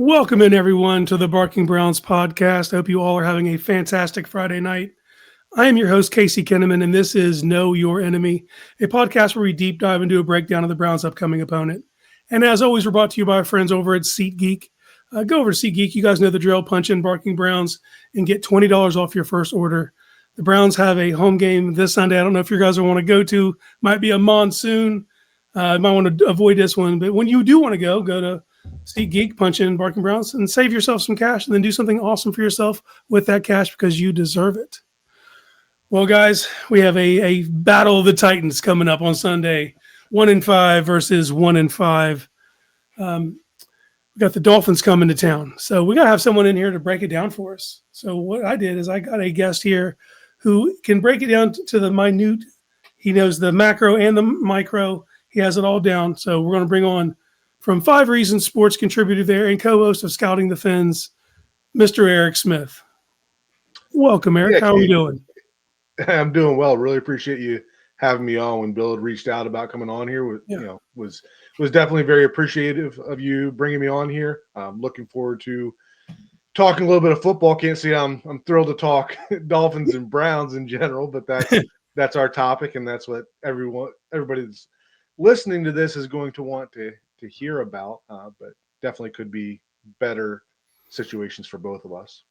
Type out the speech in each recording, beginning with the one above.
Welcome in, everyone, to the Barking Browns podcast. I hope you all are having a fantastic Friday night. I am your host, Casey Kinnaman, and this is Know Your Enemy, a podcast where we deep dive into a breakdown of the Browns' upcoming opponent. And as always, we're brought to you by our friends over at SeatGeek. Go over to SeatGeek. You guys know the drill. Punch in Barking Browns and get $20 off your first order. The Browns have a home game this Sunday. I don't know if you guys want to go to. Might be a monsoon. You might want to avoid this one. But when you do want to go to SeatGeek, punch in Barking Browns, and save yourself some cash, and then do something awesome for yourself with that cash because you deserve it. Well, guys, we have a battle of the Titans coming up on Sunday. 1-5 versus 1-5. We got the Dolphins coming to town, so we got to have someone in here to break it down for us. So what I did is I got a guest here who can break it down to the minute. He knows the macro and the micro. He has it all down. So we're going to bring on, from 5 Reasons Sports contributor there and co-host of Scouting the Fins, Mr. Eric Smith. Welcome, Eric. Yeah, how are you doing? I'm doing well. Really appreciate you having me on. When Bill had reached out about coming on here, was definitely very appreciative of you bringing me on here. I'm looking forward to talking a little bit of football. Can't see I'm thrilled to talk Dolphins and Browns in general, but that's our topic, and that's what everybody that's listening to this is going to want to hear about. But definitely could be better situations for both of us.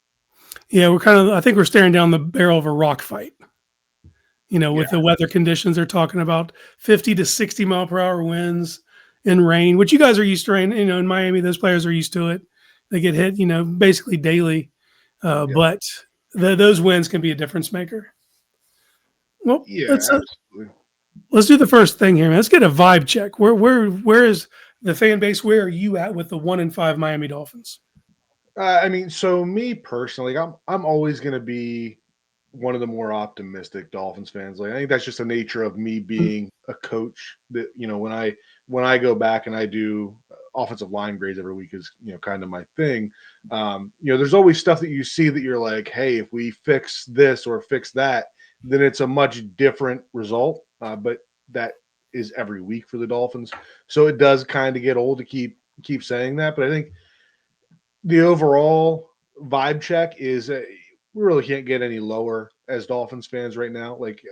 Yeah, I think we're staring down the barrel of a rock fight. With the weather conditions, they're talking about 50 to 60 mile per hour winds and rain, which you guys are used to. Rain, in Miami, those players are used to it. They get hit, basically daily. But those winds can be a difference maker. Well, let's do the first thing here, man. Let's get a vibe check. Where is the fan base? Where are you at with the 1-5 Miami Dolphins? So me personally, I'm always going to be one of the more optimistic Dolphins fans. Like, I think that's just the nature of me being a coach. That when I go back and I do offensive line grades every week is kind of my thing. There's always stuff that you see that you're like, hey, if we fix this or fix that, then it's a much different result. But that is every week for the Dolphins, so it does kind of get old to keep saying that. But I think the overall vibe check is we really can't get any lower as Dolphins fans right now. Like,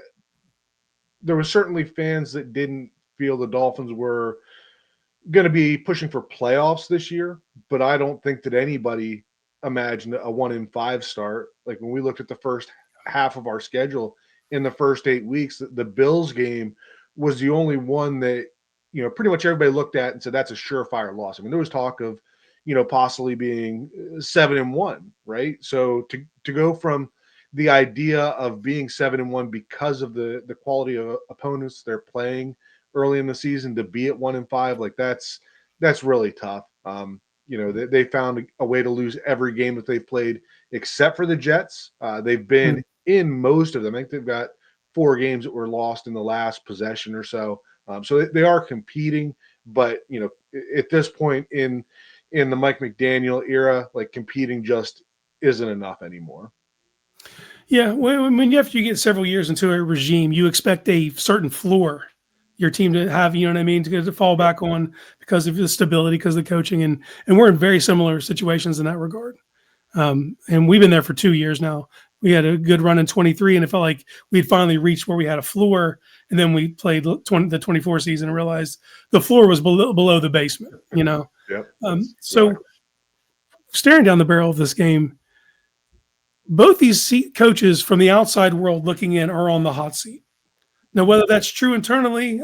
there were certainly fans that didn't feel the Dolphins were going to be pushing for playoffs this year, but I don't think that anybody imagined a 1-5 start. Like, when we looked at the first half of our schedule in the first 8 weeks, the Bills game was the only one that pretty much everybody looked at and said that's a surefire loss. I mean, there was talk of possibly being 7-1, right? So to go from the idea of being 7-1 because of the quality of opponents they're playing early in the season to be at 1-5, like that's really tough. They found a way to lose every game that they've played except for the Jets. They've been in most of them. I think they've got 4 games that were lost in the last possession or so. So they are competing, but at this point in the Mike McDaniel era, like, competing just isn't enough anymore. Yeah, when you get several years into a regime, you expect a certain floor your team to have, to fall back on because of the stability, because of the coaching, and we're in very similar situations in that regard. And we've been there for 2 years now. We had a good run in 23, and it felt like we'd finally reached where we had a floor, and then we played the 24 season and realized the floor was below the basement, Yep. Staring down the barrel of this game, both these coaches from the outside world looking in are on the hot seat. Now, whether that's true internally,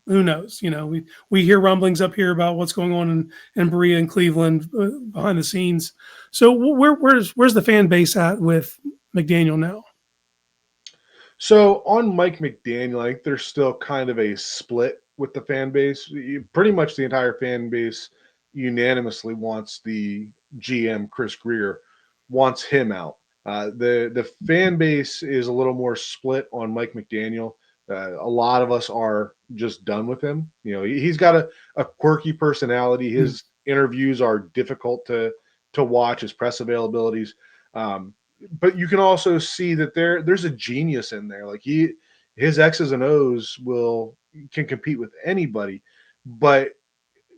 who knows? We hear rumblings up here about what's going on in Berea and Cleveland behind the scenes. So where's the fan base at with McDaniel now? So on Mike McDaniel, I think there's still kind of a split with the fan base. Pretty much the entire fan base unanimously wants the GM, Chris Greer, wants him out. The fan base is a little more split on Mike McDaniel. A lot of us are just done with him. He's got a quirky personality. His interviews are difficult to watch, his press availabilities. But you can also see that there's a genius in there. Like, his X's and O's can compete with anybody. But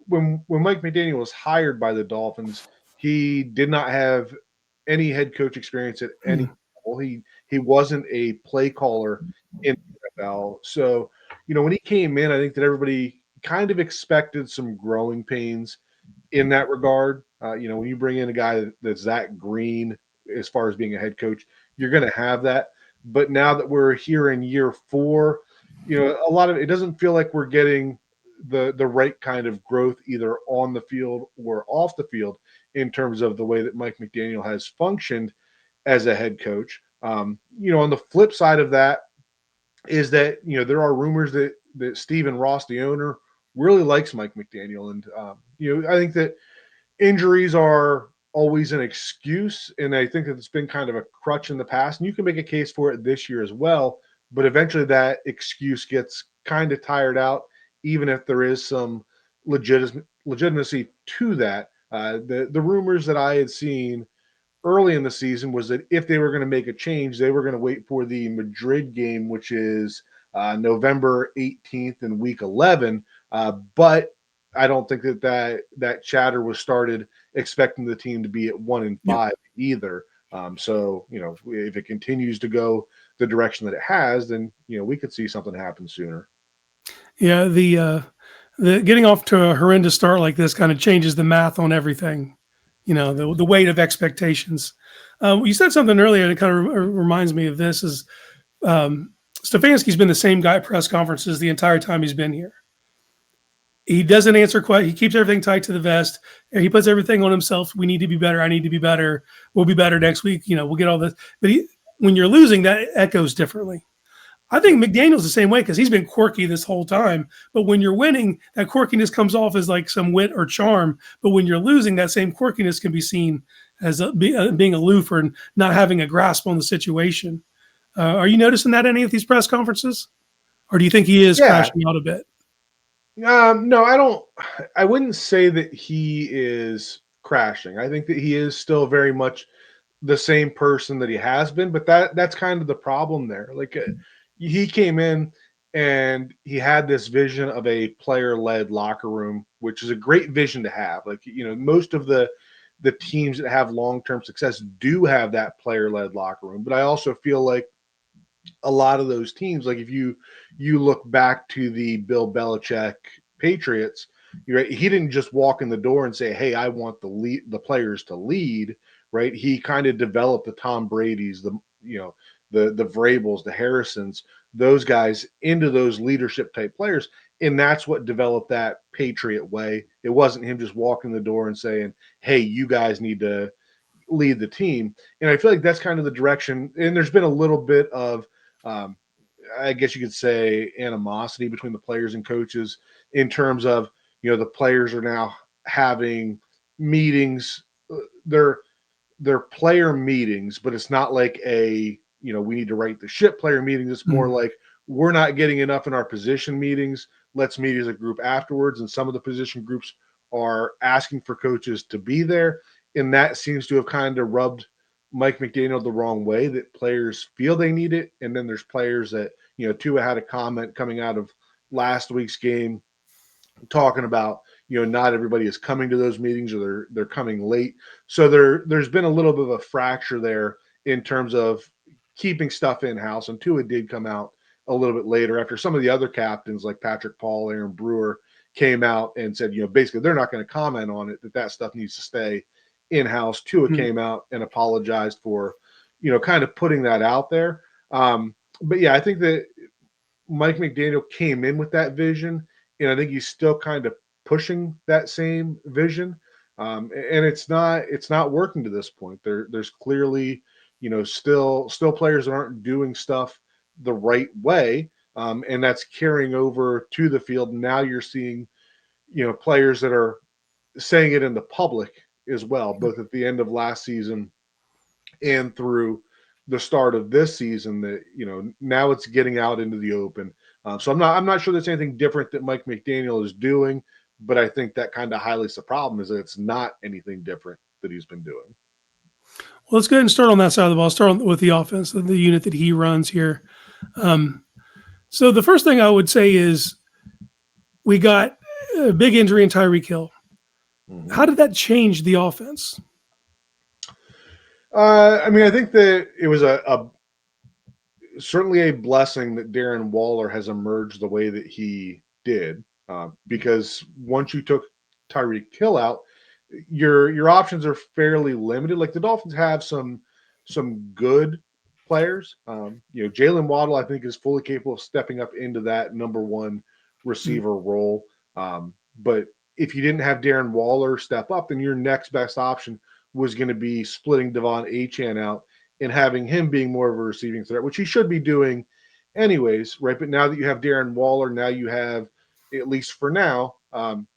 when Mike McDaniel was hired by the Dolphins, He did not have any head coach experience at any Mm. level. He wasn't a play caller in the NFL. So, when he came in, I think that everybody kind of expected some growing pains in that regard. When you bring in a guy that's that green as far as being a head coach, you're going to have that. But now that we're here in year 4, a lot of it doesn't feel like we're getting the right kind of growth either on the field or off the field in terms of the way that Mike McDaniel has functioned as a head coach. On the flip side of that is that there are rumors that Stephen Ross, the owner, really likes Mike McDaniel, and I think that injuries are always an excuse, and I think that it's been kind of a crutch in the past, and you can make a case for it this year as well. But eventually, that excuse gets kind of tired out, even if there is some legitimacy to that. The rumors that I had seen early in the season was that if they were going to make a change, they were going to wait for the Madrid game, which is November 18th in Week 11. But I don't think that chatter was started expecting the team to be at 1-5 Yep. either. So if it continues to go the direction that it has, then we could see something happen sooner. Yeah, the getting off to a horrendous start like this kind of changes the math on everything. The weight of expectations. You said something earlier that kind of reminds me of this. Is Stefanski's been the same guy at press conferences the entire time he's been here. He doesn't answer questions. He keeps everything tight to the vest. And he puts everything on himself. We need to be better. I need to be better. We'll be better next week. We'll get all this. But when you're losing, that echoes differently. I think McDaniel's the same way because he's been quirky this whole time. But when you're winning, that quirkiness comes off as like some wit or charm. But when you're losing, that same quirkiness can be seen as being aloof or not having a grasp on the situation. Are you noticing that in any of these press conferences? Or do you think he is crashing out a bit? No, I don't. I wouldn't say that he is crashing. I think that he is still very much the same person that he has been, but that's kind of the problem there. Like he came in and he had this vision of a player-led locker room, which is a great vision to have. Like most of the teams that have long-term success do have that player-led locker room, but I also feel like a lot of those teams, like if you look back to the Bill Belichick Patriots, he didn't just walk in the door and say, "Hey, I want the players to lead." Right? He kind of developed the Tom Brady's, the Vrabels, the Harrisons, those guys into those leadership type players, and that's what developed that Patriot way. It wasn't him just walking the door and saying, "Hey, you guys need to lead the team." And I feel like that's kind of the direction. And there's been a little bit of, I guess you could say, animosity between the players and coaches in terms of, the players are now having meetings. They're player meetings, but it's not like we need to right the ship player meetings. It's more like we're not getting enough in our position meetings. Let's meet as a group afterwards. And some of the position groups are asking for coaches to be there. And that seems to have kind of rubbed Mike McDaniel the wrong way, that players feel they need it. And then there's players that, Tua had a comment coming out of last week's game talking about, not everybody is coming to those meetings, or they're coming late. So there's been a little bit of a fracture there in terms of keeping stuff in-house. And Tua did come out a little bit later after some of the other captains like Patrick Paul, Aaron Brewer came out and said, basically they're not going to comment on it, that stuff needs to stay in-house. Tua came out and apologized for, kind of putting that out there. But yeah, I think that Mike McDaniel came in with that vision, and I think he's still kind of pushing that same vision. And it's not working to this point. There's clearly, still players that aren't doing stuff the right way. And that's carrying over to the field. Now you're seeing, players that are saying it in the public as well, both at the end of last season and through the start of this season, that now it's getting out into the open. So I'm not sure there's anything different that Mike McDaniel is doing, but I think that kind of highlights the problem, is that it's not anything different that he's been doing. Well, let's go ahead and start on that side of the ball. Start with the offense, the unit that he runs here. So the first thing I would say is we got a big injury in Tyreek Hill. How did that change the offense? I mean, I think that it was a certainly a blessing that Darren Waller has emerged the way that he did, because once you took Tyreek Hill out, your options are fairly limited. Like the Dolphins have some good players. Jalen Waddle, I think, is fully capable of stepping up into that number one Mm. receiver role. But if you didn't have Darren Waller step up, then your next best option was going to be splitting Devon Achane out and having him being more of a receiving threat, which he should be doing anyways, right? But now that you have Darren Waller, now you have, at least for now,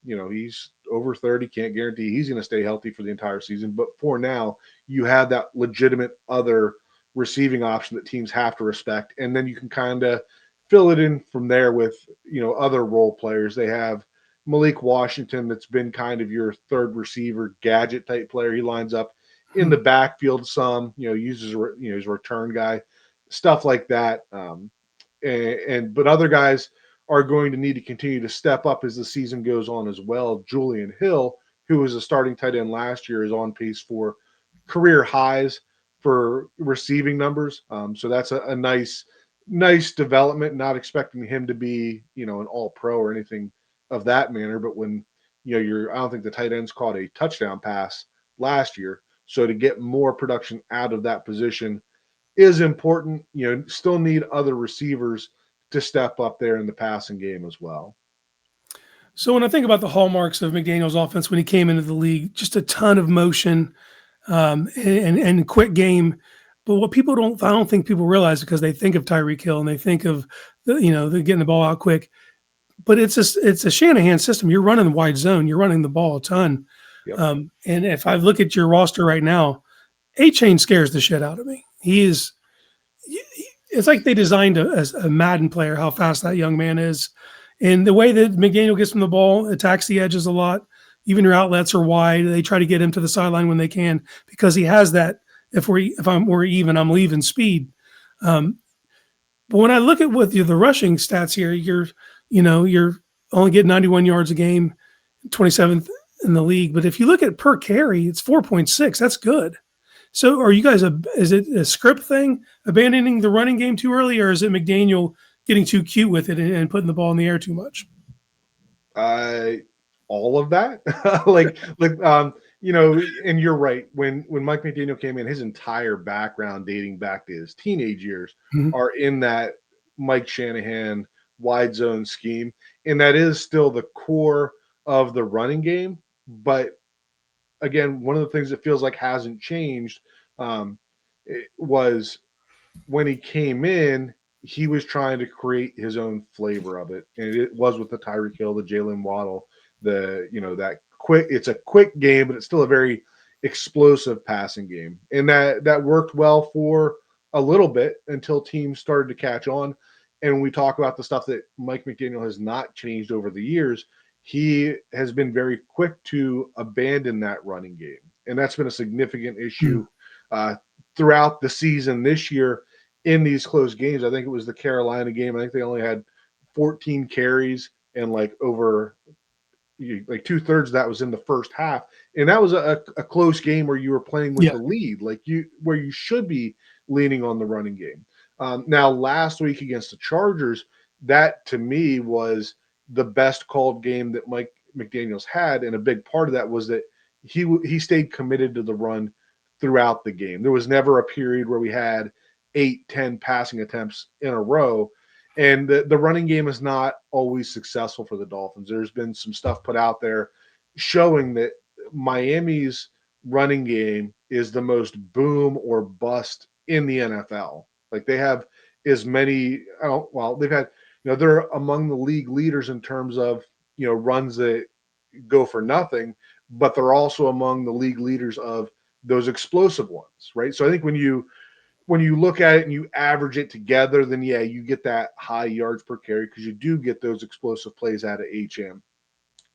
he's over 30, can't guarantee he's going to stay healthy for the entire season. But for now, you have that legitimate other receiving option that teams have to respect. And then you can kind of fill it in from there with, other role players. They have Malik Washington, that's been kind of your third receiver, gadget type player. He lines up in the backfield some, uses, he's a return guy, stuff like that. But other guys are going to need to continue to step up as the season goes on as well. Julian Hill, who was a starting tight end last year, is on pace for career highs for receiving numbers. So that's a nice development. Not expecting him to be, an all pro or anything of that manner. But when, I don't think the tight ends caught a touchdown pass last year. So to get more production out of that position is important. Still need other receivers to step up there in the passing game as well. So when I think about the hallmarks of McDaniel's offense when he came into the league, just a ton of motion, and quick game. But what I don't think people realize, because they think of Tyreek Hill and they think of they're getting the ball out quick. But it's a Shanahan system. You're running the wide zone. You're running the ball a ton. Yep. And if I look at your roster right now, A-Chain scares the shit out of me. It's like they designed a Madden player, how fast that young man is. And the way that McDaniel gets from the ball, attacks the edges a lot. Even your outlets are wide. They try to get him to the sideline when they can, because he has that. We're even, I'm leaving speed. But when I look at the rushing stats here, you're only getting 91 yards a game, 27th in the league. But if you look at per carry, it's 4.6. That's good. So are you guys is it a script thing, abandoning the running game too early, or is it McDaniel getting too cute with it and putting the ball in the air too much? All of that, and you're right. When Mike McDaniel came in, his entire background dating back to his teenage years Mhm. are in that Mike Shanahan wide zone scheme, and that is still the core of the running game. But again, one of the things that feels like hasn't changed, it was when he came in, he was trying to create his own flavor of it, and it was with the Tyreek Hill, the Jalen Waddle, that quick. It's a quick game, but it's still a very explosive passing game, and that worked well for a little bit until teams started to catch on. And when we talk about the stuff that Mike McDaniel has not changed over the years, he has been very quick to abandon that running game, and that's been a significant issue uh, throughout the season this year in these close games. I think it was the Carolina game. I think they only had 14 carries, and like over like 2/3 of that was in the first half. And that was a close game where you were playing with Yeah. the lead, where you should be leaning on the running game. Now, last week against the Chargers, that to me was the best called game that Mike McDaniel's had. And a big part of that was that he stayed committed to the run throughout the game. There was never a period where we had 8, 10 passing attempts in a row. And the running game is not always successful for the Dolphins. There's been some stuff put out there showing that Miami's running game is the most boom or bust in the NFL. Like they have as many, they've had, they're among the league leaders in terms of, runs that go for nothing, but they're also among the league leaders of those explosive ones, right? So I think when you look at it and you average it together, then yeah, you get that high yards per carry because you do get those explosive plays out of HM.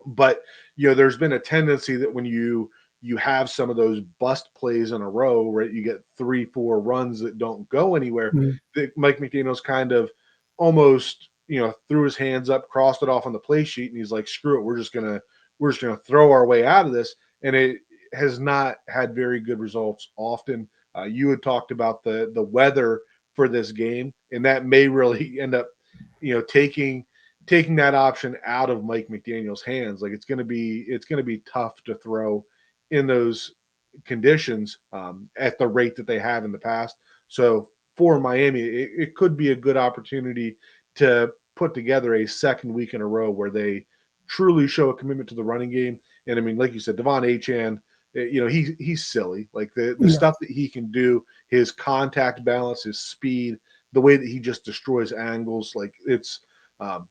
But there's been a tendency that when you have some of those bust plays in a row, right? You get 3, 4 runs that don't go anywhere. Mhm. That Mike McDaniel's kind of almost threw his hands up, crossed it off on the play sheet, and he's like, "Screw it, we're just gonna throw our way out of this." And it has not had very good results often. You had talked about the weather for this game, and that may really end up, taking that option out of Mike McDaniel's hands. Like it's going to be tough to throw in those conditions at the rate that they have in the past. So for Miami, it could be a good opportunity to put together a second week in a row where they truly show a commitment to the running game. And I mean, like you said, Devon Achane, he's silly. Like the Yeah. stuff that he can do, his contact balance, his speed, the way that he just destroys angles, like it's um,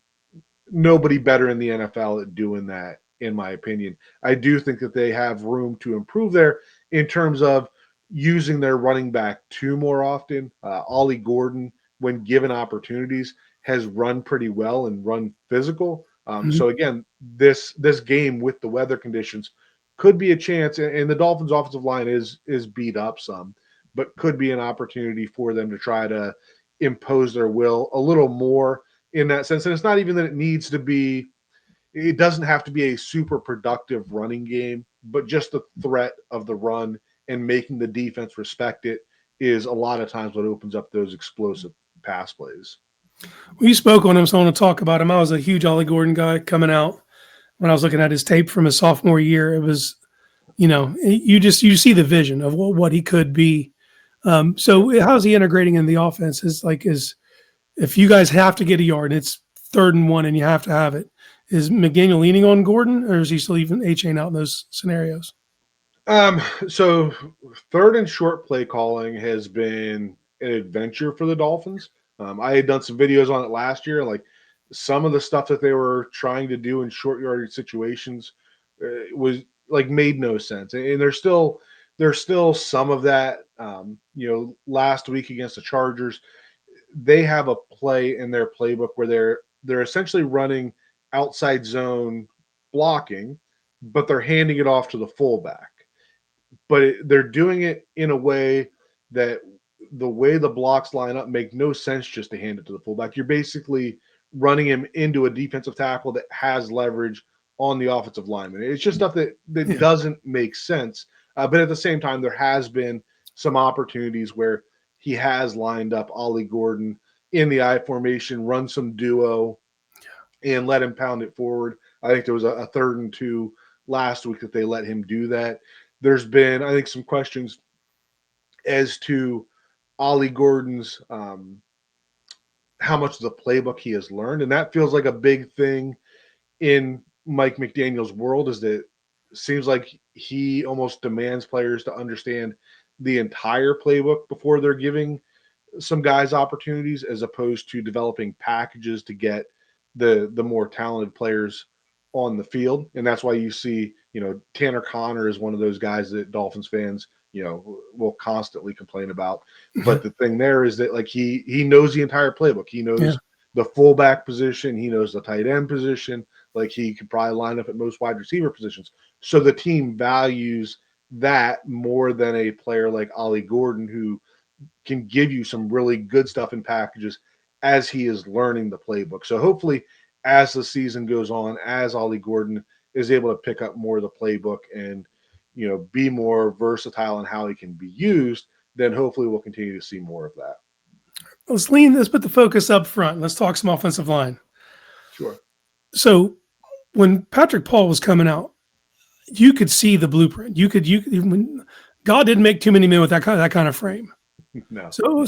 nobody better in the NFL at doing that, in my opinion. I do think that they have room to improve there in terms of using their running back two more often. Ollie Gordon, when given opportunities, has run pretty well and run physical. Mhm. So again, this game with the weather conditions could be a chance, and the Dolphins' offensive line is beat up some, but could be an opportunity for them to try to impose their will a little more in that sense. And it's not even that it doesn't have to be a super productive running game, but just the threat of the run and making the defense respect it is a lot of times what opens up those explosive pass plays. Well, you spoke on him, so I want to talk about him. I was a huge Ollie Gordon guy coming out when I was looking at his tape from his sophomore year. It was, you see the vision of what he could be. So how's he integrating in the offense? Is if you guys have to get a yard and it's 3rd and 1 and you have to have it, is McDaniel leaning on Gordon or is he still even A chain out in those scenarios? So third and short play calling has been an adventure for the Dolphins. I had done some videos on it last year, like some of the stuff that they were trying to do in short yardage situations was like made no sense, and there's still some of that. Last week against the Chargers, they have a play in their playbook where they're essentially running outside zone blocking, but they're handing it off to the fullback, but they're doing it in a way that the way the blocks line up make no sense just to hand it to the fullback. You're basically running him into a defensive tackle that has leverage on the offensive lineman. It's just stuff that Yeah. doesn't make sense. But at the same time, there has been some opportunities where he has lined up Ollie Gordon in the I formation, run some duo, and let him pound it forward. I think there was a 3rd and 2 last week that they let him do that. There's been, I think, some questions as to Ollie Gordon's how much of the playbook he has learned, and that feels like a big thing in Mike McDaniel's world. Is that it seems like he almost demands players to understand the entire playbook before they're giving some guys opportunities, as opposed to developing packages to get the more talented players on the field. And that's why you see, Tanner Connor is one of those guys that Dolphins fans, will constantly complain about. But the thing there is that like he knows the entire playbook. He Yeah. knows the fullback position, he knows the tight end position, like he could probably line up at most wide receiver positions. So the team values that more than a player like Ollie Gordon, who can give you some really good stuff in packages as he is learning the playbook. So hopefully, as the season goes on, as Ollie Gordon is able to pick up more of the playbook and be more versatile in how he can be used, then hopefully we'll continue to see more of that. Let's put the focus up front. Let's talk some offensive line. Sure. So when Patrick Paul was coming out, you could see the blueprint. God didn't make too many men with that kind of frame. No. So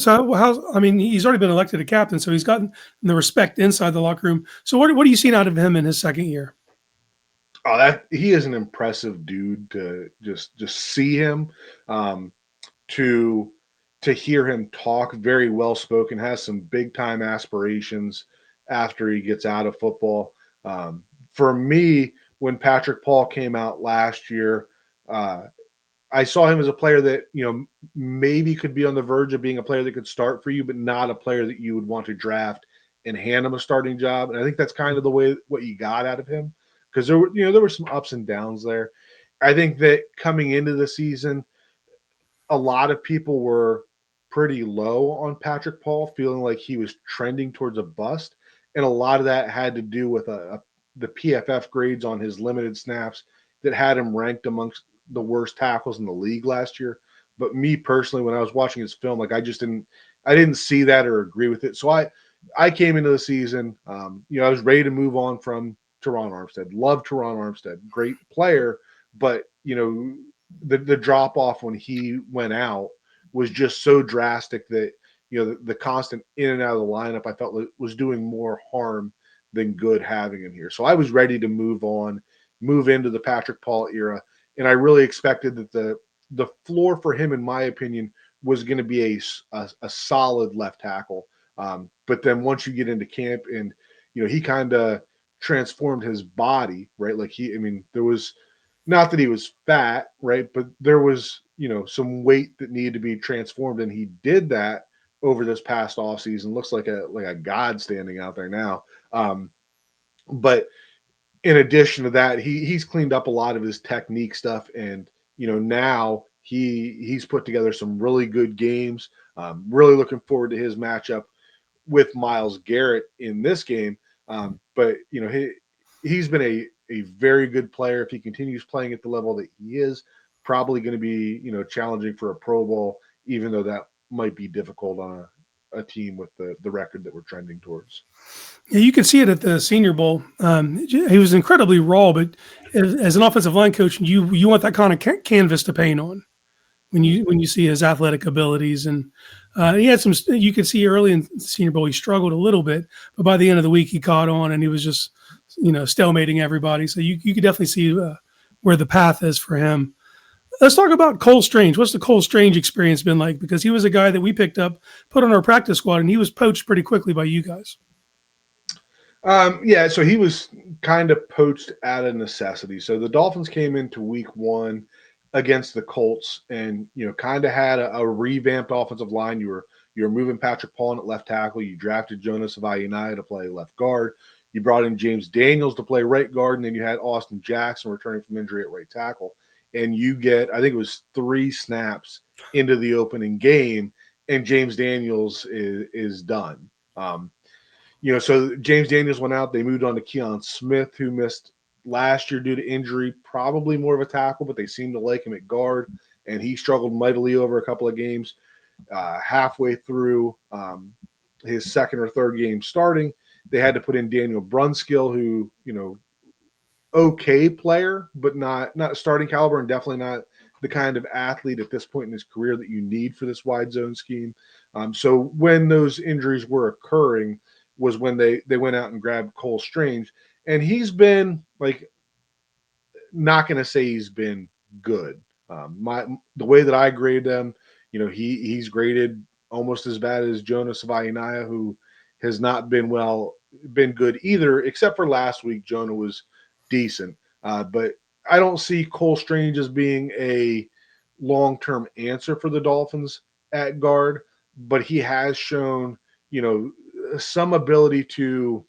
I mean, he's already been elected a captain, so he's gotten the respect inside the locker room. So what are you seeing out of him in his second year? Oh, that he is an impressive dude to just see him. Um, to hear him talk, very well spoken, has some big time aspirations after he gets out of football. For me, when Patrick Paul came out last year, uh, I saw him as a player that maybe could be on the verge of being a player that could start for you, but not a player that you would want to draft and hand him a starting job. And I think that's kind of the way what you got out of him, because there were some ups and downs there. I think that coming into the season, a lot of people were pretty low on Patrick Paul, feeling like he was trending towards a bust. And a lot of that had to do with the PFF grades on his limited snaps that had him ranked amongst the worst tackles in the league last year. But me personally, when I was watching his film, like I didn't see that or agree with it. So I came into the season, I was ready to move on from Teron Armstead. Love Teron Armstead, great player, but the drop off when he went out was just so drastic that the constant in and out of the lineup I felt was doing more harm than good having him here. So I was ready to move on, move into the Patrick Paul era, and I really expected that the floor for him, in my opinion, was going to be a solid left tackle. But then once you get into camp and he kind of transformed his body, right? Like there was not that he was fat, right? But there was some weight that needed to be transformed, and he did that over this past off season. Looks like a god standing out there now. But in addition to that, he's cleaned up a lot of his technique stuff, and now he's put together some really good games. Really looking forward to his matchup with Myles Garrett in this game. But he's been a very good player. If he continues playing at the level that he is, probably going to be challenging for a Pro Bowl, even though that might be difficult on a team with the record that we're trending towards. Yeah, you can see it at the Senior Bowl. He was incredibly raw, but as an offensive line coach, you want that kind of canvas to paint on when you see his athletic abilities. And he had some. You could see early in the Senior Bowl he struggled a little bit, but by the end of the week he caught on and he was just stalemating everybody. So you could definitely see where the path is for him. Let's talk about Cole Strange. What's the Cole Strange experience been like? Because he was a guy that we picked up, put on our practice squad, and he was poached pretty quickly by you guys. So he was kind of poached out of necessity. So the Dolphins came into week 1 against the Colts and, kind of had a revamped offensive line. You were moving Patrick Paul at left tackle. You drafted Jonas Savaiinaea to play left guard. You brought in James Daniels to play right guard, and then you had Austin Jackson returning from injury at right tackle. And you get, I think it was 3 snaps into the opening game, and James Daniels is done. So James Daniels went out. They moved on to Keon Smith, who missed last year due to injury, probably more of a tackle, but they seemed to like him at guard, and he struggled mightily over a couple of games. Halfway through his second or third game starting, they had to put in Daniel Brunskill, who, okay player, but not starting caliber, and definitely not the kind of athlete at this point in his career that you need for this wide zone scheme. So when those injuries were occurring was when they went out and grabbed Cole Strange. And he's been, not going to say he's been good. The way that I grade them, he's graded almost as bad as Jonas Savaiinaea, who has not been good either, except for last week. Jonah was decent. But I don't see Cole Strange as being a long-term answer for the Dolphins at guard, but he has shown, some ability to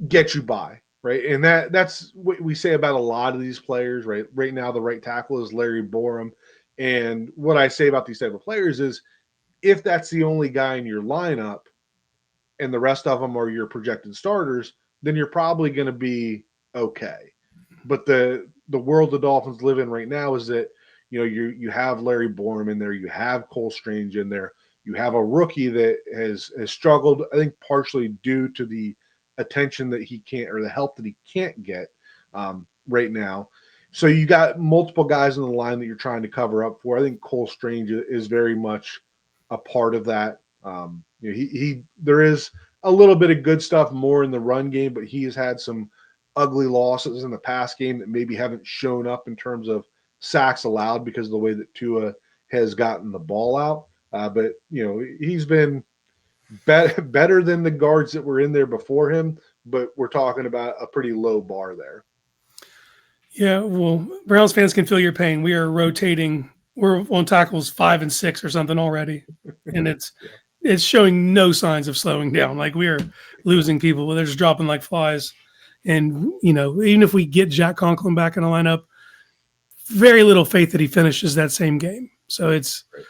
get you by, right? And that's what we say about a lot of these players, right? Right now, the right tackle is Larry Borum. And what I say about these type of players is if that's the only guy in your lineup and the rest of them are your projected starters, then you're probably going to be okay. But the world the Dolphins live in right now is that, you have Larry Borum in there, you have Cole Strange in there, you have a rookie that has struggled, I think partially due to the attention that he can't, or the help that he can't get right now. So you got multiple guys in the line that you're trying to cover up for. I think Cole Strange is very much a part of that. There is a little bit of good stuff more in the run game, but he has had some ugly losses in the pass game that maybe haven't shown up in terms of sacks allowed because of the way that Tua has gotten the ball out. But he's been better than the guards that were in there before him, but we're talking about a pretty low bar there. Yeah, well, Browns fans can feel your pain. We are rotating. We're on tackles 5 and 6 or something already, and it's showing no signs of slowing down. Like we are losing people. They're just dropping like flies. And even if we get Jack Conklin back in the lineup, very little faith that he finishes that same game. So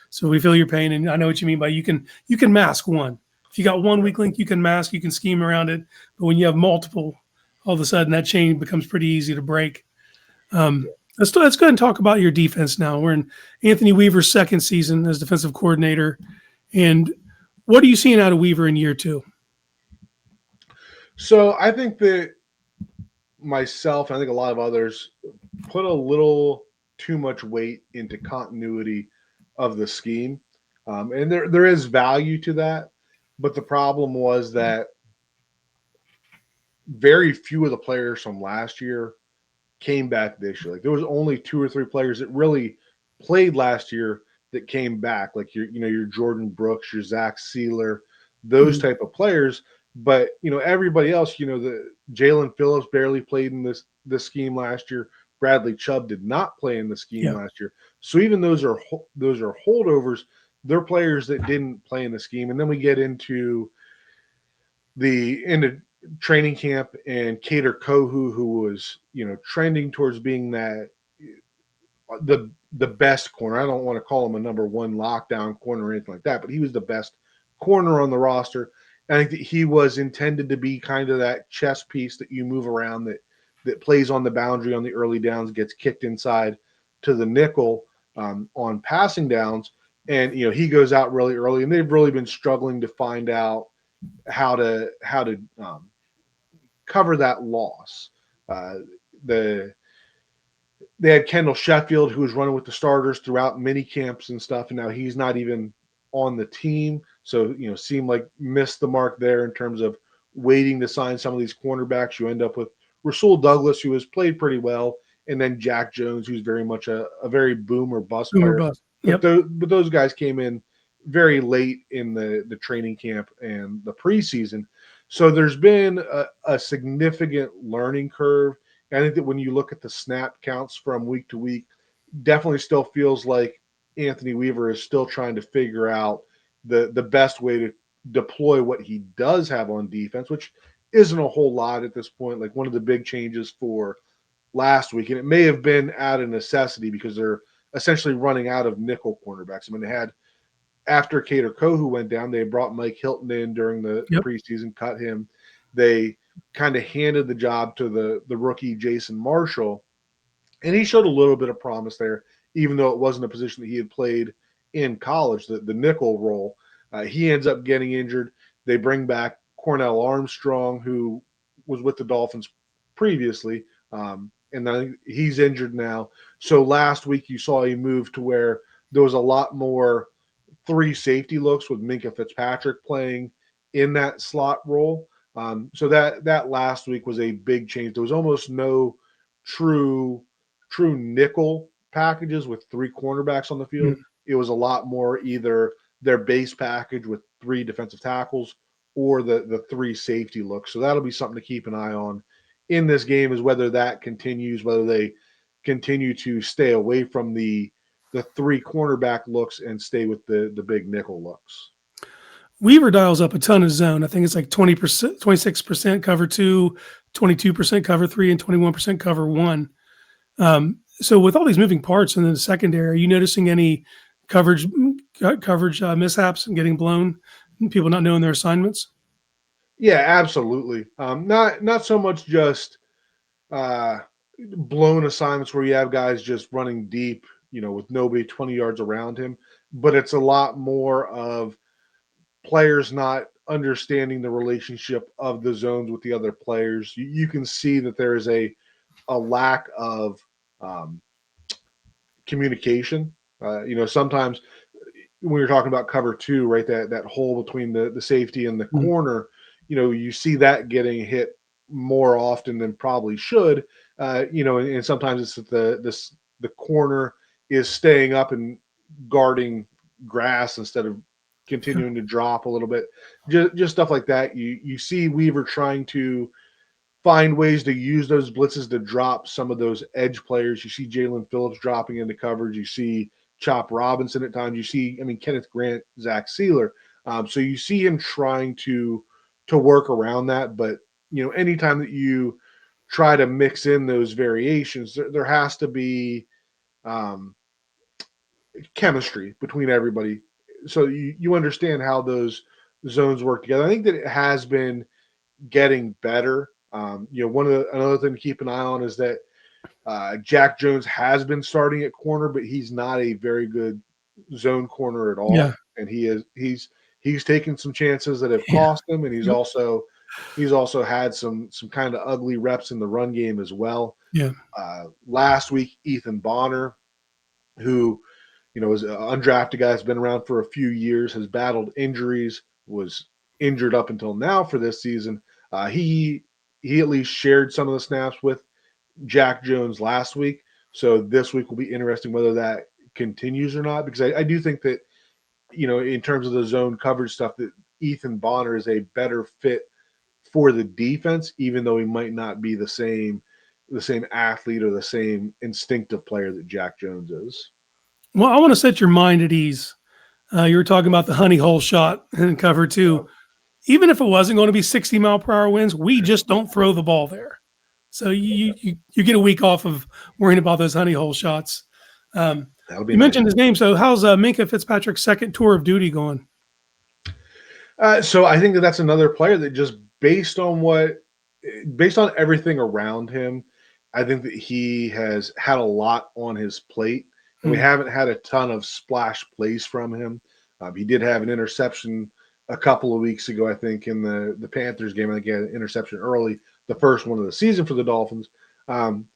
so we feel your pain, and I know what you mean by you can mask one. If you got one weak link, you can mask, you can scheme around it. But when you have multiple, all of a sudden that chain becomes pretty easy to break. Let's go ahead and talk about your defense now. We're in Anthony Weaver's second season as defensive coordinator. And what are you seeing out of Weaver in year two? So I think that myself, and I think a lot of others, put a little too much weight into continuity of the scheme. And there is value to that. But the problem was that very few of the players from last year came back this year. Like there was only two or three players that really played last year that came back, like your Jordan Brooks, your Zach Sealer, those Mhm. type of players. But everybody else, the Jalen Phillips barely played in this scheme last year. Bradley Chubb did not play in the scheme Yeah. last year. So even those are holdovers. They're players that didn't play in the scheme. And then we get into training camp, and Cater Kohu, who was trending towards being the best corner. I don't want to call him a number one lockdown corner or anything like that, but he was the best corner on the roster. And I think that he was intended to be kind of that chess piece that you move around, that plays on the boundary on the early downs, gets kicked inside to the nickel on passing downs. And he goes out really early, and they've really been struggling to find out how to cover that loss. Uh, the They had Kendall Sheffield, who was running with the starters throughout mini camps and stuff, and now he's not even on the team. So seemed like missed the mark there in terms of waiting to sign some of these cornerbacks. You end up with Rasul Douglas, who has played pretty well, and then Jack Jones, who's very much a very boom or bust Boomer player. bust. But Yep. those guys came in very late in the training camp and the preseason. So there's been a significant learning curve. I think that when you look at the snap counts from week to week, definitely still feels like Anthony Weaver is still trying to figure out the best way to deploy what he does have on defense, which isn't a whole lot at this point. Like one of the big changes for last week, and it may have been out of necessity because they're essentially running out of nickel cornerbacks. I mean, they had after Cater Kohu went down, they brought Mike Hilton in during the Yep. preseason, cut him. They kind of handed the job to the rookie Jason Marshall, and he showed a little bit of promise there, even though it wasn't a position that he had played in college, the nickel role. He ends up getting injured. They bring back Cornell Armstrong, who was with the Dolphins previously, and then he's injured now. So last week you saw a move to where there was a lot more three safety looks with Minka Fitzpatrick playing in that slot role. So that last week was a big change. There was almost no true nickel packages with three cornerbacks on the field. Mhm. It was a lot more either their base package with three defensive tackles or the three safety looks. So that'll be something to keep an eye on in this game, is whether that continues, whether they continue to stay away from the three cornerback looks and stay with the big nickel looks. Weaver dials up a ton of zone. I think it's like 20%, 26% cover two, 22% cover three, and 21% cover one. So with all these moving parts in the secondary, are you noticing any coverage mishaps and getting blown? People not knowing their assignments. Yeah, absolutely. Not so much just uh, blown assignments where you have guys just running deep, with nobody 20 yards around him, but it's a lot more of players not understanding the relationship of the zones with the other players. You can see that there is a lack of um, communication. Sometimes when you're talking about cover two, right, that hole between the safety and the Mhm. corner, you see that getting hit more often than probably should. And sometimes it's that the corner is staying up and guarding grass instead of Yeah. continuing to drop a little bit. Just stuff like that. You see Weaver trying to find ways to use those blitzes to drop some of those edge players. You see Jalen Phillips dropping into coverage. You see Chop Robinson at times. You see, Kenneth Grant, Zach Sealer. So you see him trying to work around that. But anytime that you try to mix in those variations, there has to be um, chemistry between everybody, so you understand how those zones work together. I think that it has been getting better. Another thing to keep an eye on is that Jack Jones has been starting at corner, but he's not a very good zone corner at Yeah. all, and he's taken some chances that have Yeah. cost him, and Yep. he's also had some kind of ugly reps in the run game as well. Yeah. Last week, Ethan Bonner, who is an undrafted guy, has been around for a few years, has battled injuries, was injured up until now for this season. He at least shared some of the snaps with Jack Jones last week. So this week will be interesting whether that continues or not, because I do think that, in terms of the zone coverage stuff, that Ethan Bonner is a better fit for the defense, even though he might not be the same athlete or the same instinctive player that Jack Jones is. Well, I want to set your mind at ease. You were talking about the honey hole shot in cover two. Even if it wasn't going to be 60-mile-per-hour winds, we just don't throw the ball there. So you get a week off of worrying about those honey hole shots. That'll be You nice. mentioned his name. So how's Minka Fitzpatrick's second tour of duty going? So I think that that's another player that just based on everything around him, I think that he has had a lot on his plate, and we Hmm. haven't had a ton of splash plays from him. He did have an interception a couple of weeks ago, I think, in the Panthers game. I think he had an interception early, the first one of the season for the Dolphins. Um,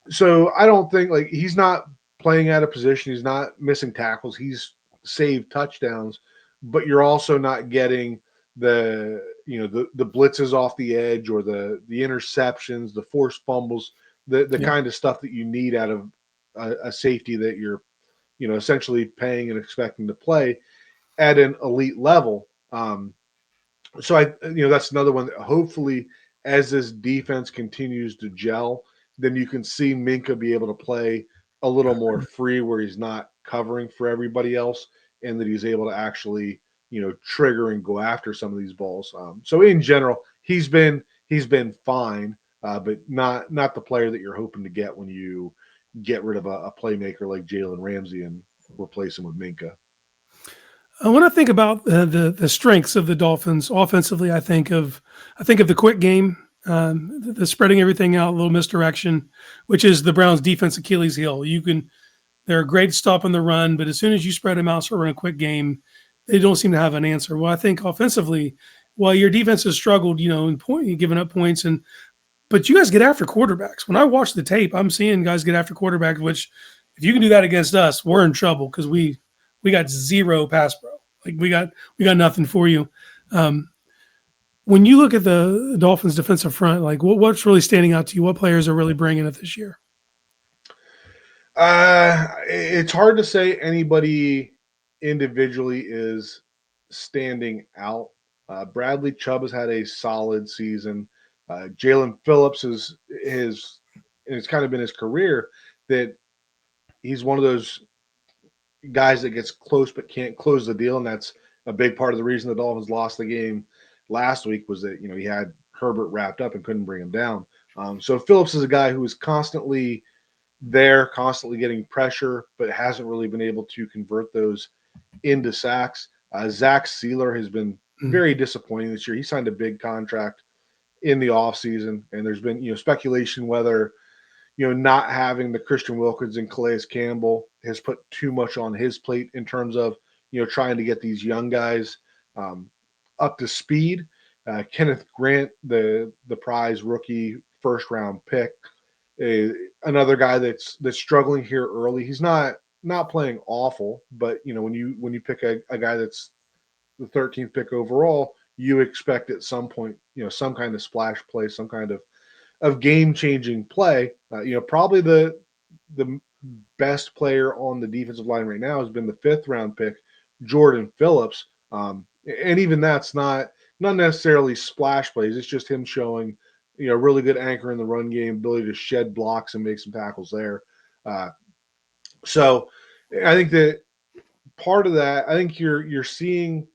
so I don't think, like, he's not playing out of position. He's not missing tackles. He's saved touchdowns, but you're also not getting the blitzes off the edge, or the interceptions, the forced fumbles, the Yeah. kind of stuff that you need out of a safety that you're essentially paying and expecting to play at an elite level. So that's another one that hopefully, as this defense continues to gel, then you can see Minka be able to play a little more free, where he's not covering for everybody else, and that he's able to actually trigger and go after some of these balls. So in general, he's been fine, but not the player that you're hoping to get when you get rid of a playmaker like Jalen Ramsey and replace him with Minka. When I think about the strengths of the Dolphins offensively, I think of the quick game, the spreading everything out, a little misdirection, which is the Browns' defense Achilles heel. They're a great stop on the run, but as soon as you spread them out, start running a quick game, they don't seem to have an answer. Well, I think offensively, while your defense has struggled, giving up points, but you guys get after quarterbacks. When I watch the tape, I'm seeing guys get after quarterbacks. Which, if you can do that against us, we're in trouble because we got zero pass pro. Like we got nothing for you. Um, when you look at the Dolphins' defensive front, like what's really standing out to you? What players are really bringing it this year? It's hard to say anybody individually is standing out. Bradley Chubb has had a solid season. Jalen Phillips it's kind of been his career that he's one of those guys that gets close but can't close the deal, and that's a big part of the reason the Dolphins lost the game last week, was that he had Herbert wrapped up and couldn't bring him down. So Phillips is a guy who is constantly there, constantly getting pressure, but hasn't really been able to convert those into sacks. Zach Sealer has been Mm. very disappointing this year. He signed a big contract in the offseason, and there's been speculation whether not having the Christian Wilkins and Calais Campbell has put too much on his plate in terms of trying to get these young guys um, up to speed. Kenneth Grant, the prize rookie first round pick, another guy that's struggling here early. He's not playing awful, but when you pick a guy that's the 13th pick overall, you expect at some point some kind of splash play, some kind of game changing play. Probably the best player on the defensive line right now has been the 5th round pick, Jordan Phillips. And even that's not necessarily splash plays. It's just him showing really good anchor in the run game, ability to shed blocks and make some tackles there. Uh, so I think that part of that, I think you're seeing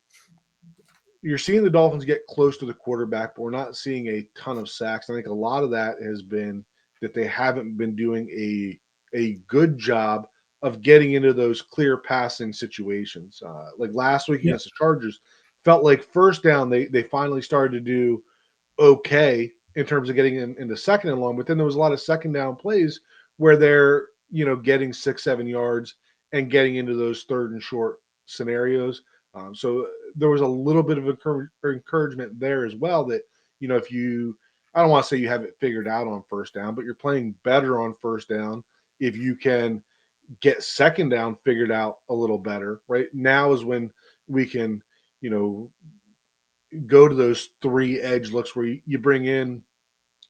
the Dolphins get close to the quarterback, but we're not seeing a ton of sacks. I think a lot of that has been that they haven't been doing a good job of getting into those clear passing situations. Like last week Yeah. against the Chargers, felt like first down they finally started to do okay, in terms of getting into second and long. But then there was a lot of second down plays where they're, getting 6, 7 yards and getting into those third and short scenarios. So there was a little bit of encouragement there as well that, if you, I don't want to say you have it figured out on first down, but you're playing better on first down if you can get second down figured out a little better. Right now is when we can, you know, go to those three edge looks where you bring in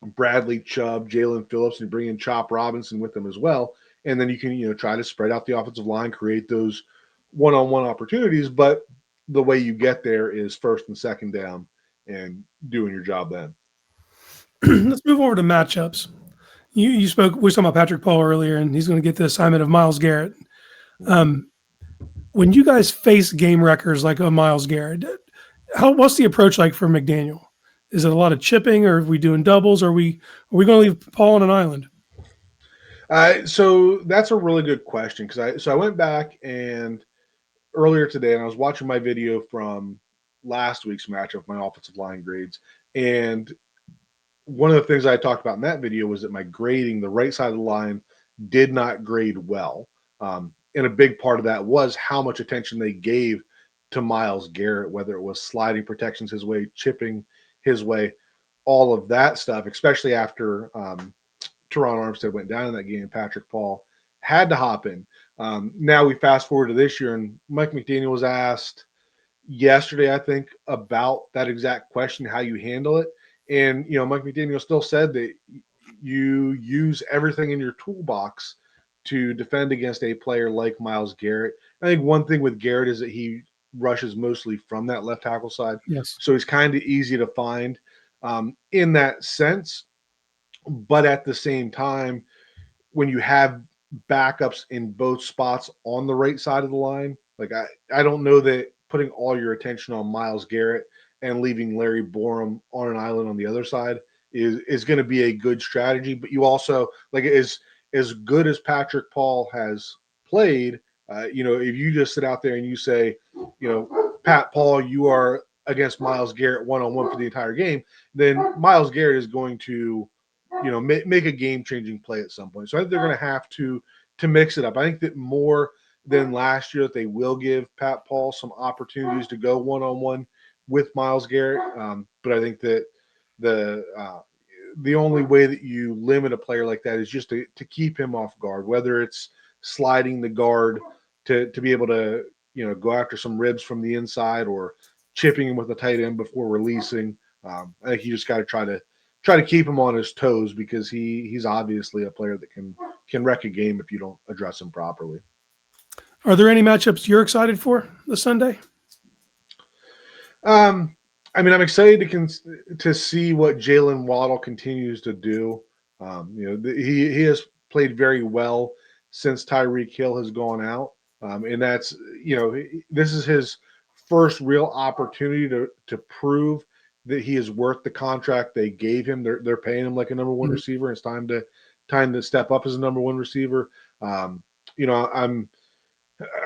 Bradley Chubb, Jalen Phillips, and you bring in Chop Robinson with them as well. And then you can, try to spread out the offensive line, create those one-on-one opportunities. But the way you get there is first and second down and doing your job then. Let's move over to matchups. You spoke. We were talking about Patrick Paul earlier, and he's going to get the assignment of Myles Garrett. Um, when you guys face game wreckers like a Myles Garrett, what's the approach like for McDaniel? Is it a lot of chipping, or are we doing doubles? Or are we going to leave Paul on an island? So that's a really good question because I went back and earlier today and I was watching my video from last week's matchup, my offensive line grades, and one of the things I talked about in that video was that my grading, the right side of the line, did not grade well. And a big part of that was how much attention they gave to Myles Garrett, whether it was sliding protections his way, chipping his way, all of that stuff, especially after Teron Armstead went down in that game. Patrick Paul had to hop in. Now we fast forward to this year, and Mike McDaniel was asked yesterday, I think, about that exact question, how you handle it. And, Mike McDaniel still said that you use everything in your toolbox to defend against a player like Myles Garrett. I think one thing with Garrett is that he rushes mostly from that left tackle side. Yes. So he's kind of easy to find in that sense. But at the same time, when you have backups in both spots on the right side of the line, like I don't know that putting all your attention on Myles Garrett and leaving Larry Borum on an island on the other side is going to be a good strategy. But you also, like, as good as Patrick Paul has played, if you just sit out there and you say, Pat Paul, you are against Myles Garrett one-on-one for the entire game, then Myles Garrett is going to make a game-changing play at some point. So I think they're going to have to mix it up. I think that more than last year that they will give Pat Paul some opportunities to go one-on-one with Myles Garrett. But I think that the only way that you limit a player like that is just to keep him off guard, whether it's sliding the guard to be able to go after some ribs from the inside or chipping him with a tight end before releasing. I think you just got to try to keep him on his toes because he's obviously a player that can wreck a game if you don't address him properly. Are there any matchups you're excited for this Sunday? I'm excited to see what Jalen Waddle continues to do. He has played very well since Tyreek Hill has gone out, and that's this is his first real opportunity to prove that he is worth the contract they gave him. They're paying him like a number one receiver. It's time to step up as a number one receiver. I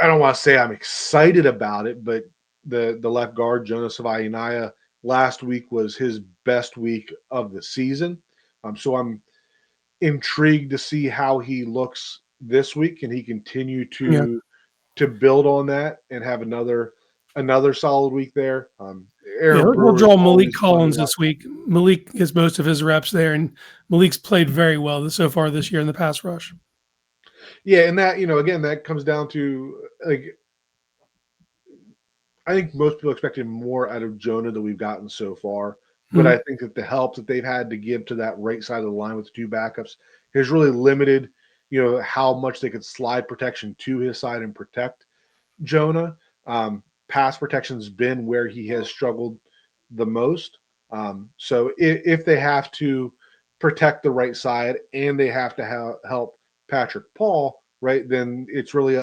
don't want to say I'm excited about it, but the left guard Jonas Savaiinaya last week was his best week of the season. So I'm intrigued to see how he looks this week. Can he continue to build on that and have another solid week there? Aaron We'll Brewer is draw Malik always fun to Collins watch. this week. Malik gets most of his reps there, and Malik's played very well so far this year in the pass rush. Yeah, and that again, that comes down to I think most people expected more out of Jonah than we've gotten so far. But I think that the help that they've had to give to that right side of the line with the two backups has really limited, how much they could slide protection to his side and protect Jonah. Pass protection's been where he has struggled the most. So if they have to protect the right side and they have to help Patrick Paul, right, then it's really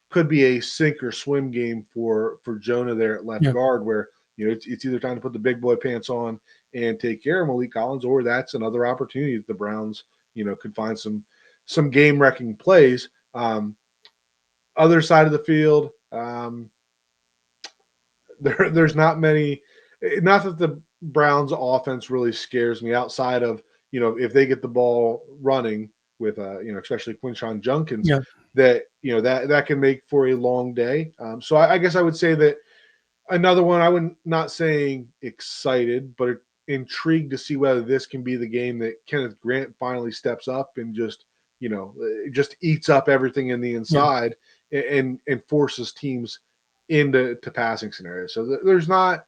could be a sink or swim game for Jonah there at left guard, where it's either time to put the big boy pants on and take care of Malik Collins, or that's another opportunity that the Browns could find some game wrecking plays. Other side of the field, there's not many. Not that Browns offense really scares me outside of, if they get the ball running with, especially Quinshon Junkins, Yeah. that, that can make for a long day. So I guess I would say that another one, I would not saying excited, but intrigued to see whether this can be the game that Kenneth Grant finally steps up and just eats up everything in the Yeah. inside and forces teams into passing scenarios. So there's not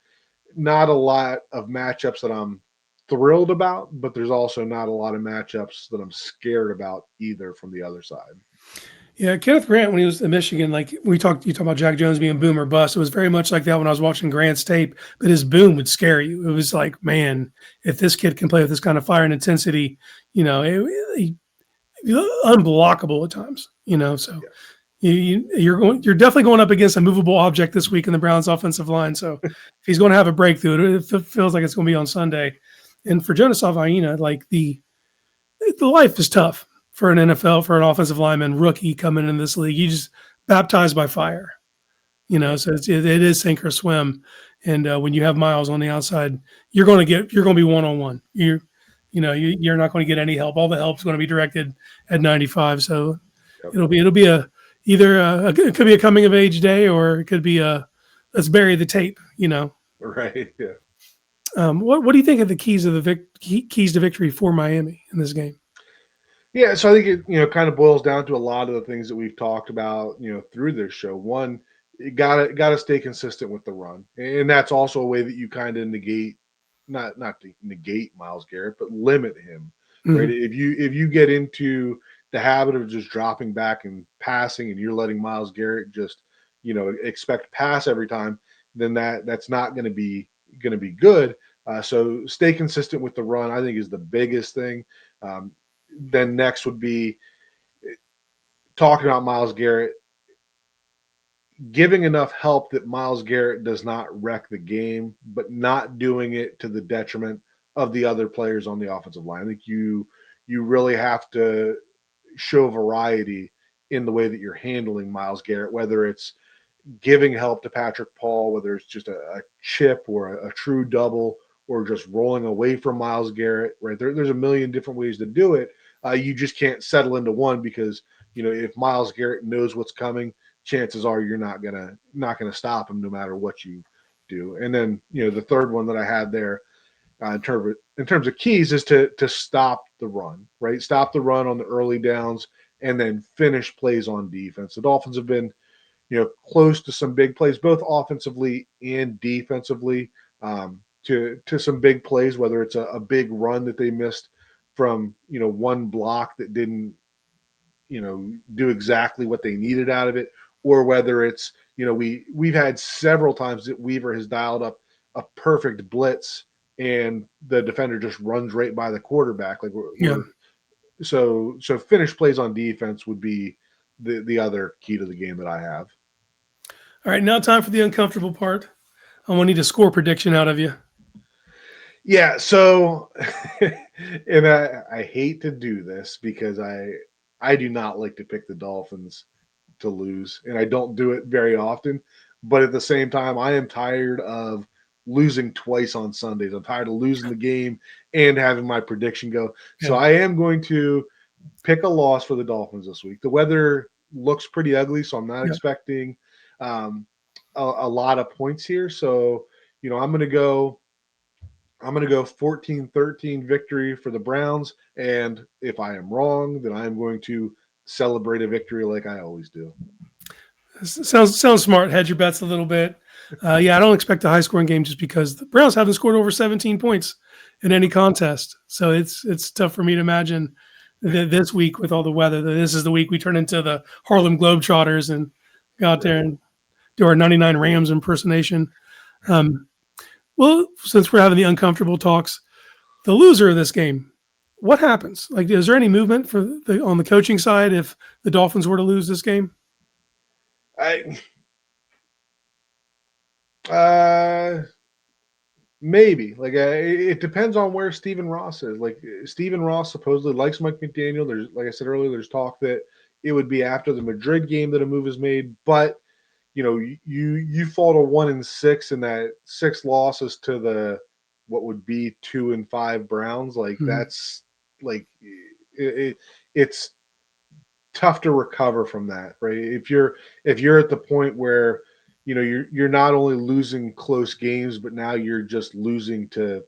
a lot of matchups that I'm thrilled about, but there's also not a lot of matchups that I'm scared about either from the other side. Yeah, Kenneth Grant, when he was in Michigan, like you talked about Jack Jones being boom or bust. It was very much like that when I was watching Grant's tape, but his boom would scare you. It was like, man, if this kid can play with this kind of fire and intensity, unblockable at times, so Yeah. you're definitely going up against a movable object this week in the Browns offensive line. So if he's going to have a breakthrough, it feels like it's going to be on Sunday. And for Jonas Salvaina, like the life is tough for an NFL, for an offensive lineman rookie coming in this league. You just baptized by fire, Right. so it is sink or swim. And when you have Miles on the outside, you're going to be one-on-one. You're not going to get any help. All the help's going to be directed at 95. So Yep. it'll be it could be a coming of age day, or it could be a let's bury the tape. Right. Yeah. What do you think of the keys to victory for Miami in this game? Yeah, so I think it kind of boils down to a lot of the things that we've talked about through this show. One, you gotta stay consistent with the run, and that's also a way that you kind of negate, not to negate Miles Garrett, but limit him. Right? Mhm. If you get into the habit of just dropping back and passing, and you're letting Miles Garrett just expect pass every time, then that's not going to be good. So stay consistent with the run. I think is the biggest thing. Then next would be talking about Miles Garrett, giving enough help that Miles Garrett does not wreck the game, but not doing it to the detriment of the other players on the offensive line. I think you really have to show variety in the way that you're handling Miles Garrett, whether it's giving help to Patrick Paul, whether it's just a chip or a true double or just rolling away from Miles Garrett, right? There's a million different ways to do it. You just can't settle into one because if Miles Garrett knows what's coming, chances are you're not gonna stop him no matter what you do. And then the third one that I had there in terms of keys is to stop the run, right? Stop the run on the early downs and then finish plays on defense. The Dolphins have been close to some big plays, both offensively and defensively, to some big plays, whether it's a big run that they missed from one block that didn't do exactly what they needed out of it, or whether it's we've had several times that Weaver has dialed up a perfect blitz and the defender just runs right by the quarterback. Like Yeah. so finish plays on defense would be the other key to the game that I have. All right, now time for the uncomfortable part. I want to need a score prediction out of you. Yeah, so and I hate to do this because I do not like to pick the Dolphins to lose, and I don't do it very often. But at the same time, I am tired of losing twice on Sundays. I'm tired of losing the game and having my prediction go. So Yeah. I am going to pick a loss for the Dolphins this week. The weather looks pretty ugly, so I'm not Yeah. expecting um, a lot of points here. So I'm going to go. I'm going to go 14-13 victory for the Browns. And if I am wrong, then I am going to celebrate a victory like I always do. Sounds smart. Hedge your bets a little bit. Yeah, I don't expect a high scoring game just because the Browns haven't scored over 17 points in any contest. So it's tough for me to imagine that this week with all the weather, that this is the week we turn into the Harlem Globetrotters and go out there Right. and do our 99 Rams impersonation. Um, well, since we're having the uncomfortable talks, the loser of this game, what happens? Like, is there any movement on the coaching side if the Dolphins were to lose this game? I uh maybe it depends on where Stephen Ross is. Like Stephen Ross supposedly likes Mike McDaniel. There's like I said earlier, there's talk that it would be after the Madrid game that a move is made, but you fall to 1-6 and that 6 losses to what would be 2-5 Browns. Like Mhm. that's like it's tough to recover from that, right? If you're at the point where you're not only losing close games, but now you're just losing to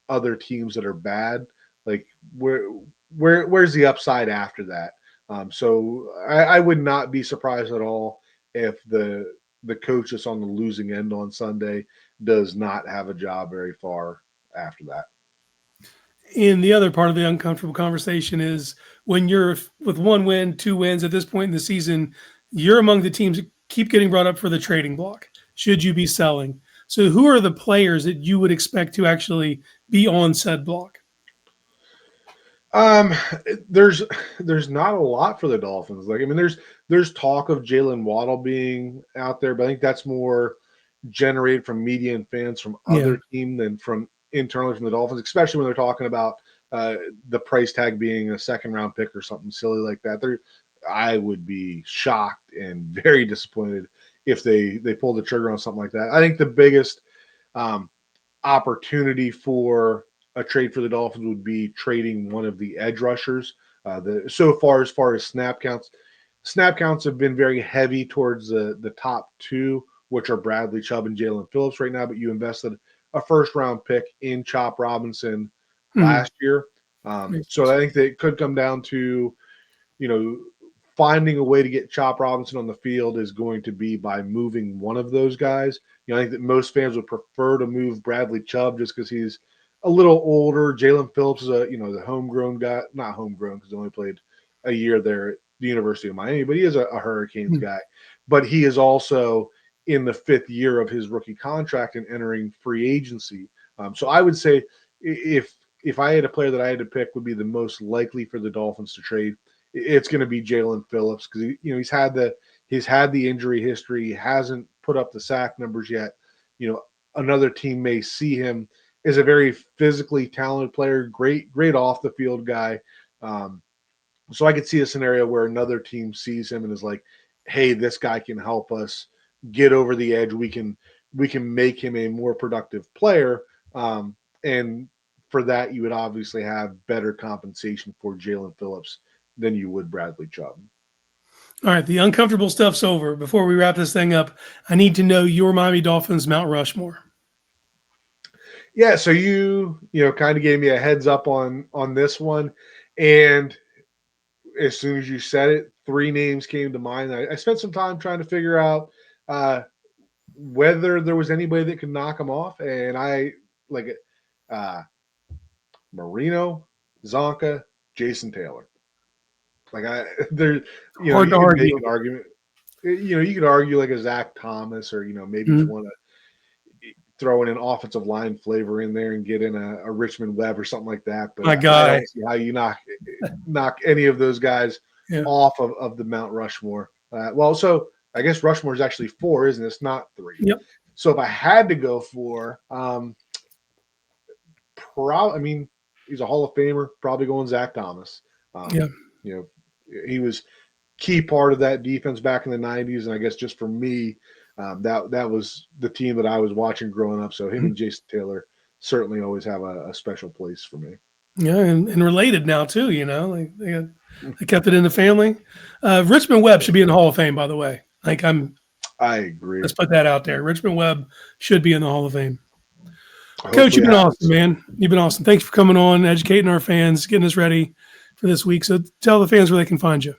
other teams that are bad. Like where's the upside after that? So I would not be surprised at all if the coach that's on the losing end on Sunday does not have a job very far after that. And the other part of the uncomfortable conversation is when you're with one win, two wins at this point in the season, you're among the teams that keep getting brought up for the trading block. Should you be selling? So, who are the players that you would expect to actually be on said block? Um, there's not a lot for the Dolphins. Like I mean, there's talk of Jalen Waddle being out there, but I think that's more generated from media and fans from Yeah. other team than from internally from the Dolphins, especially when they're talking about the price tag being a second round pick or something silly like that. I would be shocked and very disappointed if they pulled the trigger on something like that. I think the biggest um, opportunity for a trade for the Dolphins would be trading one of the edge rushers. So far as snap counts have been very heavy towards the top two, which are Bradley Chubb and Jalen Phillips right now. But you invested a first round pick in Chop Robinson Mhm. last year, Makes so sense. I think that it could come down to you know, finding a way to get Chop Robinson on the field is going to be by moving one of those guys. I think that most fans would prefer to move Bradley Chubb just because he's a little older. Jalen Phillips is the homegrown guy, not homegrown because he only played a year there at the University of Miami, but he is a Hurricanes Mhm. guy. But he is also in the fifth year of his rookie contract and entering free agency. So I would say if I had a player that I had to pick would be the most likely for the Dolphins to trade, it's going to be Jalen Phillips because he's had the injury history. He hasn't put up the sack numbers yet. Another team may see him as a very physically talented player, great off the field guy. Um, so I could see a scenario where another team sees him and is like, "Hey, this guy can help us get over the edge. We can make him a more productive player." And for that, you would obviously have better compensation for Jalen Phillips than you would Bradley Chubb. All right, the uncomfortable stuff's over. Before we wrap this thing up, I need to know your Miami Dolphins Mount Rushmore. Yeah, so you kind of gave me a heads up on this one, and as soon as you said it, three names came to mind. I spent some time trying to figure out uh, whether there was anybody that could knock him off, and I like uh, Marino, Zonka, Jason Taylor. Like I there, Hard to you can make argue. an argument. You could argue like a Zach Thomas, or maybe you Mhm. want to throw in an offensive line flavor in there and get in a Richmond Webb or something like that. But My I guy. don't see how you knock any of those guys Yeah. off of the Mount Rushmore. So I guess Rushmore is actually four, isn't it? It's not three. Yep. So if I had to go for, I mean, he's a Hall of Famer. Probably going Zach Thomas. Yeah. You know, he was key part of that defense back in the '90s, and I guess just for me, that was the team that I was watching growing up. So him Mhm. and Jason Taylor certainly always have a special place for me. Yeah, and related now too. Like they kept it in the family. Richmond Webb should be in the Hall of Fame, by the way. Like I agree. let's put that out there. Richmond Webb should be in the Hall of Fame. Coach, Hopefully you've it been awesome, happens. man. You've been awesome. Thanks for coming on, educating our fans, getting us ready for this week. So tell the fans where they can find you.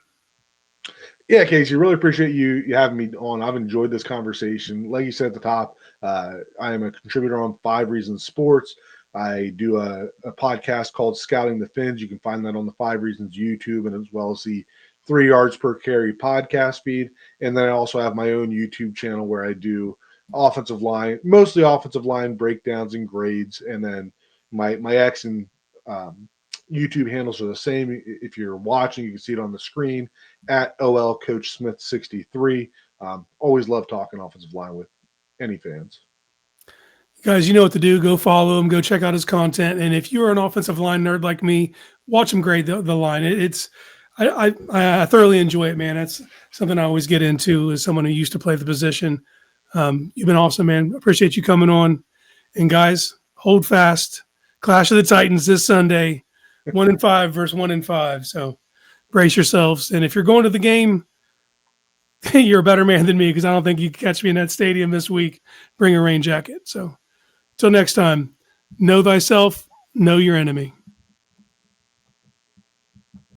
Yeah, Casey, really appreciate you having me on. I've enjoyed this conversation. Like you said at the top, I am a contributor on 5 Reasons Sports. I do a podcast called Scouting the Fins. You can find that on the 5 Reasons YouTube and as well as the 3 Yards Per Carry podcast feed. And then I also have my own YouTube channel where I do mostly offensive line breakdowns and grades. And then my ex and um, YouTube handles are the same. If you're watching, you can see it on the screen at OL Coach Smith 63. Always love talking offensive line with any fans. Guys, you know what to do. Go follow him. Go check out his content. And if you're an offensive line nerd like me, watch him grade the line. I thoroughly enjoy it, man. That's something I always get into as someone who used to play the position. You've been awesome, man. Appreciate you coming on. And guys, hold fast. Clash of the Titans this Sunday, 1-5 versus 1-5. So brace yourselves. And if you're going to the game, you're a better man than me because I don't think you can catch me in that stadium this week. Bring a rain jacket. So until next time, know thyself, know your enemy.